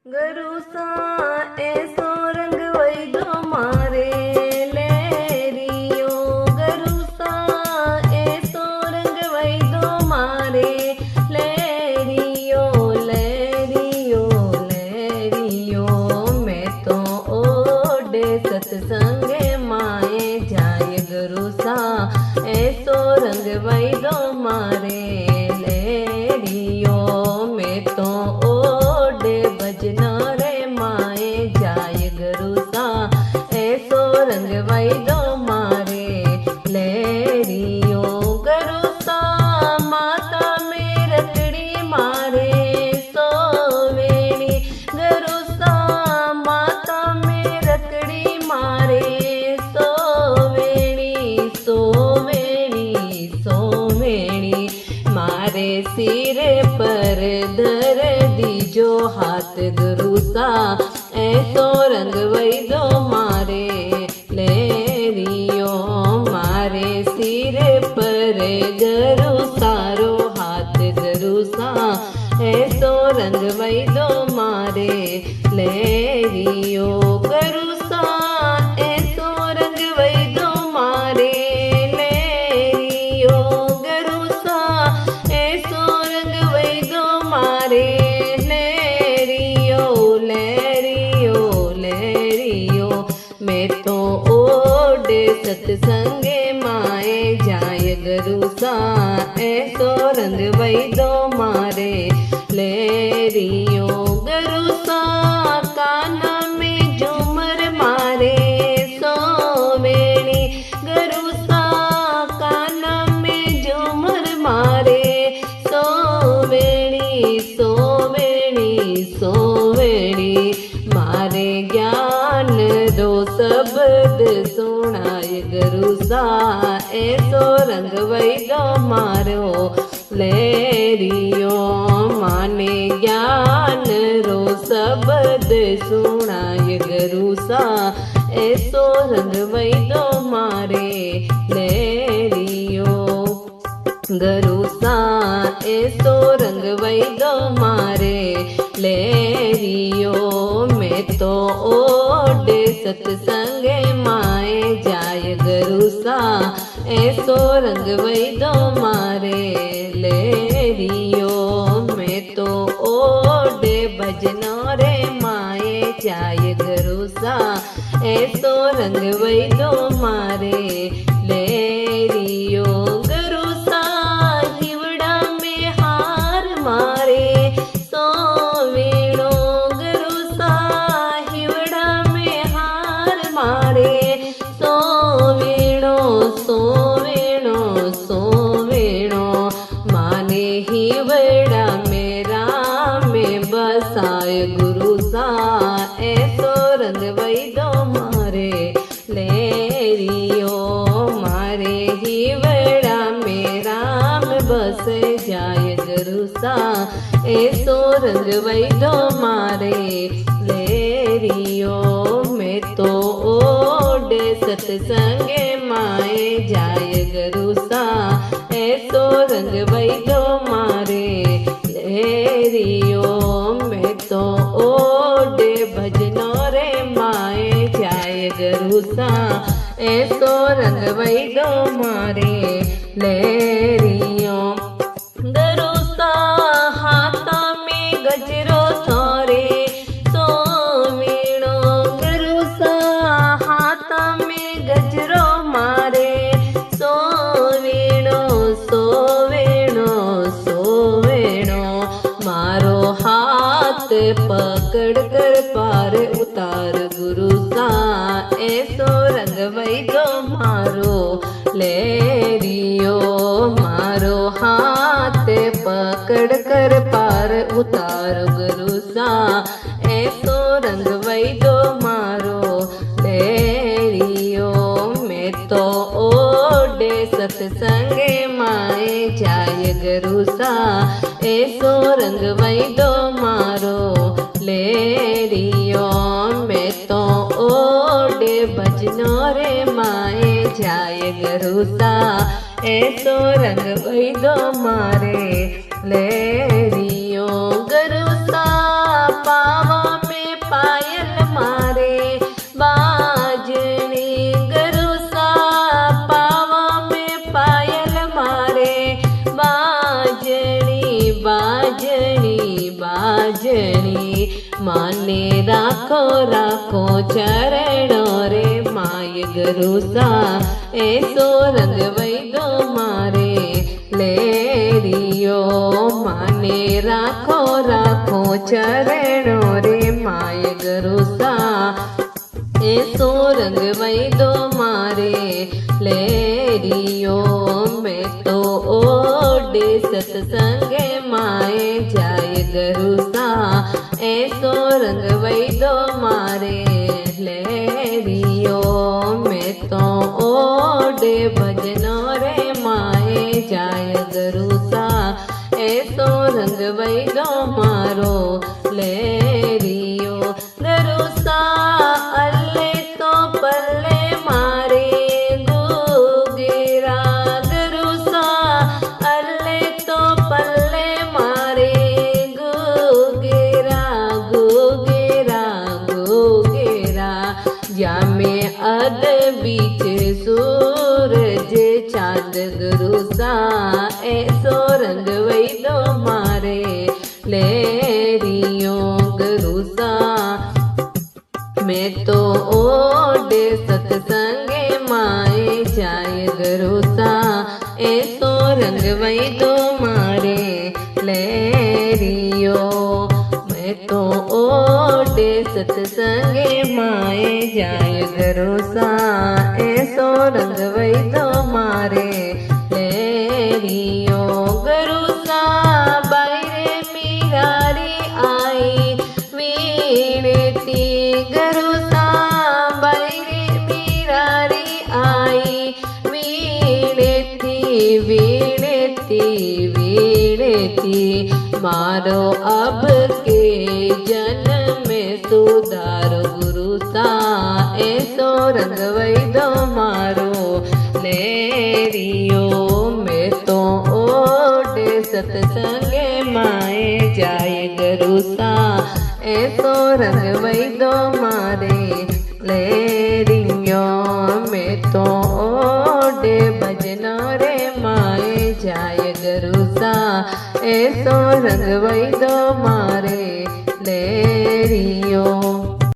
गरुसा ऐसो रंग वैदो मारे लेरियो। गरुसा ऐसो रंग वैदो मारे लेरियो। लेरियो लेरियो मैं तो ओडे सत्संगे माए जाय। गरुसा ऐसो रंग वैदो मारे लेरियो मैं तो भजना रे माए जाय। गरुसा ऐसो रंग वैदो मारे लेरियो। गरुसा माता में रकड़ी मारे सोवेणी। गरुसा माता में रकड़ी मारे सोवेणी। सोवेणी सोवेणी मारे सिर पर धर दीजो हाथ। गरुसा ऐसो रंग वैदो मारे लेरियो। मारे सिर पर गरुसा रो हाथ। गरुसा ऐसो रंग वैदो मारे लेरियो। गरुसा ऐसो रंग वैदो मारे लेरियो। गरुसा ऐसो रंग वैदो मारे मैं तो ओडे सत्संगे माए जाय। गरुसा ऐसो रंग वैदो मारे लेरियो। गरुसा काना में झूमर मारे सोवेणी। गरुसा काना में झूमर मारे सोवेणी। सोवेणी सोवेणी मारे ज्ञान दो शब्द सुनाय। गरुसा ऐसो रंग वैदो मारो लेरियो। माने ज्ञान रो शब्द सुनाय। गरुसा ऐसो रंग वैदो मारे लेरियो। गरुसा ऐसो रंग वैदो मारे लेरियो। मैं तो ओडे सत्संगे माए जाय। गरुसा ऐसो रंग वैदो मारे लेरियो। मैं तो ओडे भजनो रे माए जाय। गरुसा ऐसो रंग वैदो मारे लेरियो। गरुसा हिवड़ा में हार मारे सोवेणो। गरुसा हिवड़ा में हार मारे सोवेणो। सोवेणो सोवेणो माने हिवड़ा में राम बसाय। गुरुसा ऐसो रंग वैदो मारे लेरियो। मारे हिवड़ा में राम बस जाय। गरुसा ऐसो रंग वैदो मारे लेरियो। मैं तो ओडे सत्संगे माए जाय। गरुसा ऐसो रंग वैदो मारे लेरियो। मैं तो ओडे भजनो रे माए जाय। गरुसा ऐसो रंग वैदो मारे लेरियो। गरुसा हाथा में गजरो थारे सोवेणो। गरुसा हाथा में गजरो मारे सोवेणो। सोवेणो सोवेणो मारो हाथ पकड़ कर पार उतार। गुरुसा ऐसो रंग वैदो मारो लेरियो। मारो हाथ पकड़ कर पार उतार। गुरुसा ऐसो रंग वैदो मारो लेरियो। मैं तो ओडे सत्संगे माए जाय। गरुसा ऐसो रंग वैदो मारो लेरियो। मैं तो ओडे भजनो रे माए जाय। गरुसा ऐसो रंग वैदो मारे लेरियो। गरुसा पावा माने राखो राखो चरणो रे माय गरुसा ऐसो रंग वैदो मारे लेरियो माने राखो राखो चरणो रे माय गरुसा ऐसो रंग वैदो मारे लेरियो मैं तो ओडे सत्संगे माए जाय गरुसा ऐसो रंग वैदो मारे लेरियो मैं तो ओडे भजनो रे माए जाय गरुसा ऐसो रंग वैदो मारो लेरियो गरुसा अल्ले तो पल्ले मारे गुगेरा गरुसा अल्ले तो पल्ले मारे गुगेरा गुगेरा गुगेरा जामे अद बीच सूरज चांद गरुसा ऐसो रंग वैदो मारे लेरियो गरुसा मैं तो ओडे सत्संगे माए जाय गरुसा ऐसो रंग वैदो मारे लेरियो मैं तो ओडे सत्संगे माए जाय गरुसा ऐसो रंग वैदो मारे लेरियो गरुसा बायरे मीरारी आई वीणेती गरुसा बायरे मीरारी आई वीणेती वीणेती वीणेती मारो अब के जन्म में सुधारो गुरुसा ऐसो रंग वैदो मारो लेरियो मैं तो ओडे सत्संगे माए जाय गरुसा ऐसो रंग वैदो मारे लेरियो मैं तो ओडे भजनो रे माए जाय गरुसा ऐसो रंग वैदो मारे लेरियो।